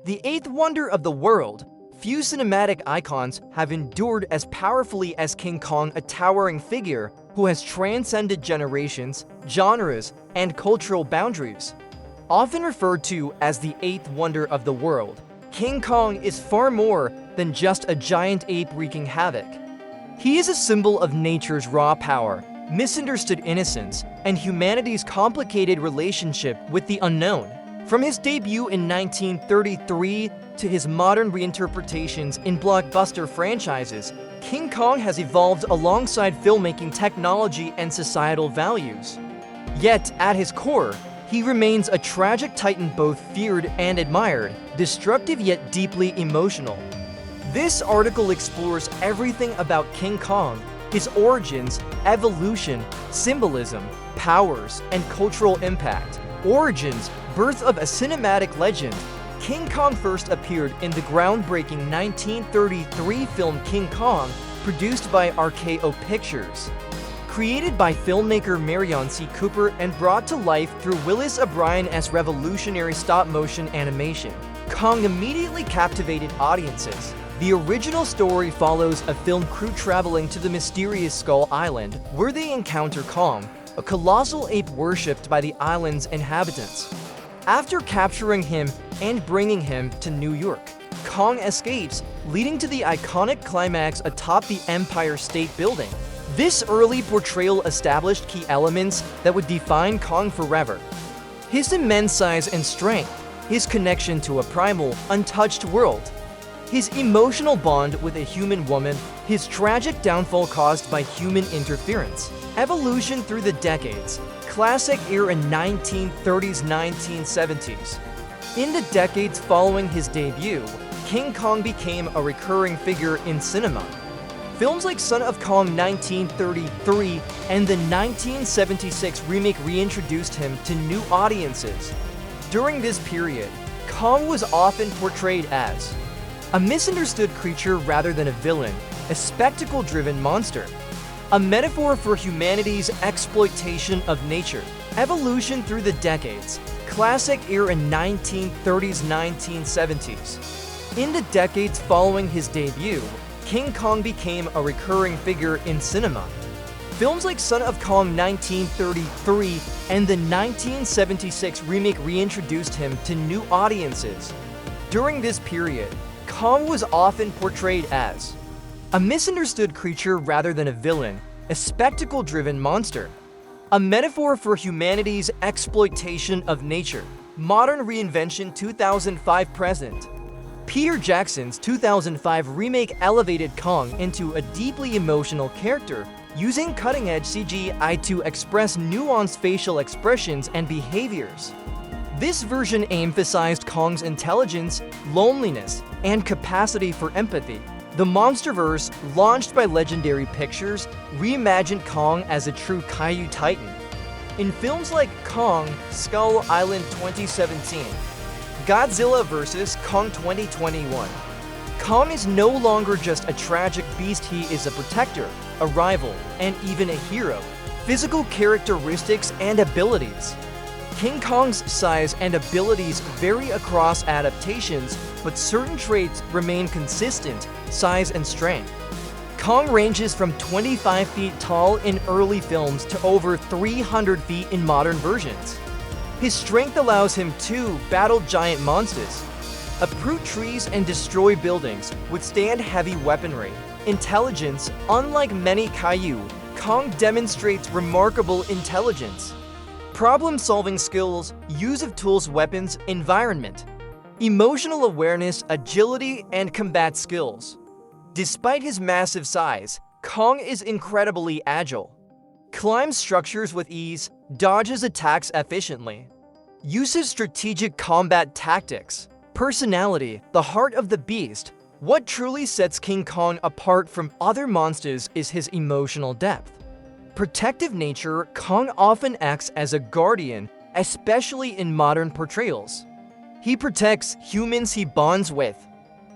The eighth wonder of the world, few cinematic icons have endured as powerfully as King Kong, a towering figure who has transcended generations, genres, and cultural boundaries. Often referred to as the eighth wonder of the world, King Kong is far more than just a giant ape wreaking havoc. He is a symbol of nature's raw power, misunderstood innocence, and humanity's complicated relationship with the unknown. From his debut in 1933 to his modern reinterpretations in blockbuster franchises, King Kong has evolved alongside filmmaking technology and societal values. Yet, at his core, he remains a tragic titan both feared and admired, destructive yet deeply emotional. This article explores everything about King Kong, his origins, evolution, symbolism, powers, and cultural impact. Origins, birth of a cinematic legend. King Kong first appeared in the groundbreaking 1933 film King Kong, produced by RKO Pictures. Created by filmmaker Marion C. Cooper and brought to life through Willis O'Brien's revolutionary stop-motion animation, Kong immediately captivated audiences. The original story follows a film crew traveling to the mysterious Skull Island, where they encounter Kong, a colossal ape worshipped by the island's inhabitants. After capturing him and bringing him to New York, Kong escapes, leading to the iconic climax atop the Empire State Building. This early portrayal established key elements that would define Kong forever. His immense size and strength, his connection to a primal, untouched world, his emotional bond with a human woman, his tragic downfall caused by human interference, evolution through the decades, classic era 1930s-1970s. In the decades following his debut, King Kong became a recurring figure in cinema. Films like Son of Kong 1933 and the 1976 remake reintroduced him to new audiences. During this period, Kong was often portrayed as a misunderstood creature rather than a villain, a spectacle-driven monster, a metaphor for humanity's exploitation of nature, evolution through the decades, classic era 1930s-1970s. In the decades following his debut, King Kong became a recurring figure in cinema. Films like Son of Kong 1933 and the 1976 remake reintroduced him to new audiences. During this period, Kong was often portrayed as a misunderstood creature rather than a villain, a spectacle-driven monster, a metaphor for humanity's exploitation of nature. Modern reinvention 2005 present. Peter Jackson's 2005 remake elevated Kong into a deeply emotional character, using cutting-edge CGI to express nuanced facial expressions and behaviors. This version emphasized Kong's intelligence, loneliness, and capacity for empathy. The MonsterVerse, launched by Legendary Pictures, reimagined Kong as a true Kaiju titan. In films like Kong, Skull Island 2017, Godzilla vs. Kong 2021, Kong is no longer just a tragic beast, he is a protector, a rival, and even a hero. Physical characteristics and abilities. King Kong's size and abilities vary across adaptations, but certain traits remain consistent: size and strength. Kong ranges from 25 feet tall in early films to over 300 feet in modern versions. His strength allows him to battle giant monsters, uproot trees and destroy buildings, withstand heavy weaponry. Intelligence. Unlike many Kaiju, Kong demonstrates remarkable intelligence. Problem-solving skills, use of tools, weapons, environment. Emotional awareness, agility, and combat skills. Despite his massive size, Kong is incredibly agile. Climbs structures with ease, dodges attacks efficiently. Uses strategic combat tactics. Personality, the heart of the beast. What truly sets King Kong apart from other monsters is his emotional depth. Protective nature. Kong often acts as a guardian, especially in modern portrayals. He protects humans he bonds with.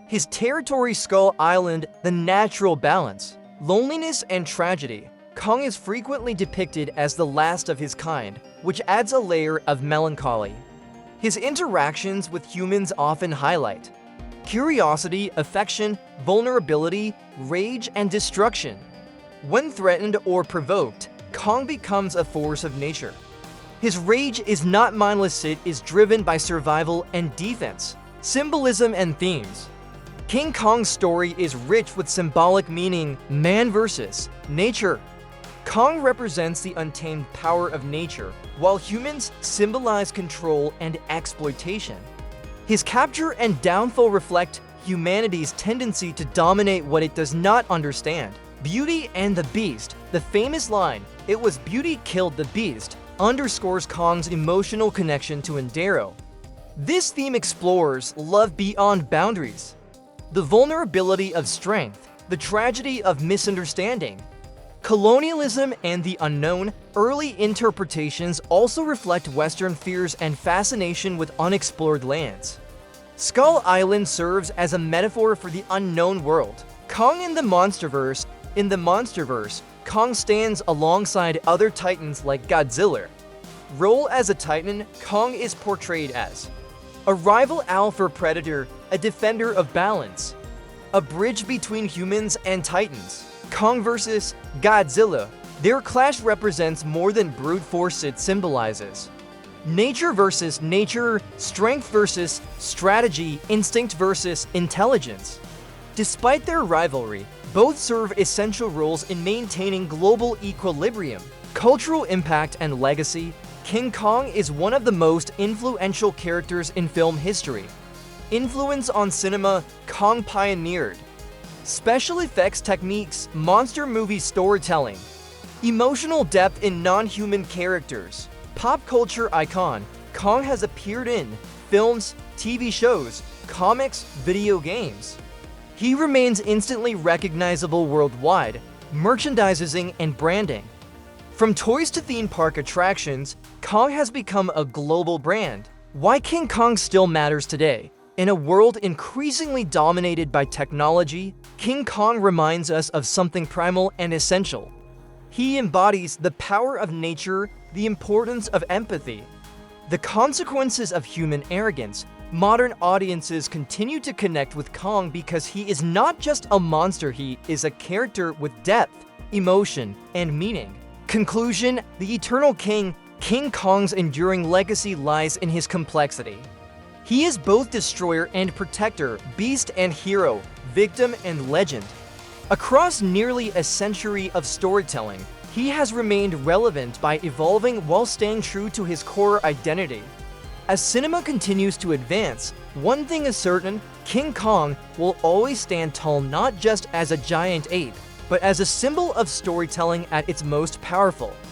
His territory, Skull Island, the natural balance. Loneliness and tragedy. Kong is frequently depicted as the last of his kind, which adds a layer of melancholy. His interactions with humans often highlight curiosity, affection, vulnerability, rage, and destruction. When threatened or provoked, Kong becomes a force of nature. His rage is not mindless, it is driven by survival and defense, symbolism and themes. King Kong's story is rich with symbolic meaning, man versus nature. Kong represents the untamed power of nature, while humans symbolize control and exploitation. His capture and downfall reflect humanity's tendency to dominate what it does not understand. Beauty and the Beast. The famous line, "It was beauty killed the beast," underscores Kong's emotional connection to Endero. This theme explores love beyond boundaries, the vulnerability of strength, the tragedy of misunderstanding. Colonialism and the unknown. Early interpretations also reflect Western fears and fascination with unexplored lands. Skull Island serves as a metaphor for the unknown world. Kong in the MonsterVerse. In the MonsterVerse, Kong stands alongside other titans like Godzilla. Role as a titan, Kong is portrayed as a rival alpha predator, a defender of balance, a bridge between humans and titans. Kong versus Godzilla. Their clash represents more than brute force, it symbolizes nature versus nature, strength versus strategy, instinct versus intelligence. Despite their rivalry, both serve essential roles in maintaining global equilibrium. Cultural impact and legacy. King Kong is one of the most influential characters in film history. Influence on cinema. Kong pioneered special effects techniques, monster movie storytelling, emotional depth in non-human characters. Pop culture icon. Kong has appeared in films, TV shows, comics, video games. He remains instantly recognizable worldwide, merchandising and branding. From toys to theme park attractions, Kong has become a global brand. Why King Kong still matters today? In a world increasingly dominated by technology, King Kong reminds us of something primal and essential. He embodies the power of nature, the importance of empathy, the consequences of human arrogance. Modern audiences continue to connect with Kong because he is not just a monster, he is a character with depth, emotion, and meaning. Conclusion: the Eternal King, King Kong's enduring legacy lies in his complexity. He is both destroyer and protector, beast and hero, victim and legend. Across nearly a century of storytelling, he has remained relevant by evolving while staying true to his core identity. As cinema continues to advance, one thing is certain: King Kong will always stand tall, not just as a giant ape, but as a symbol of storytelling at its most powerful.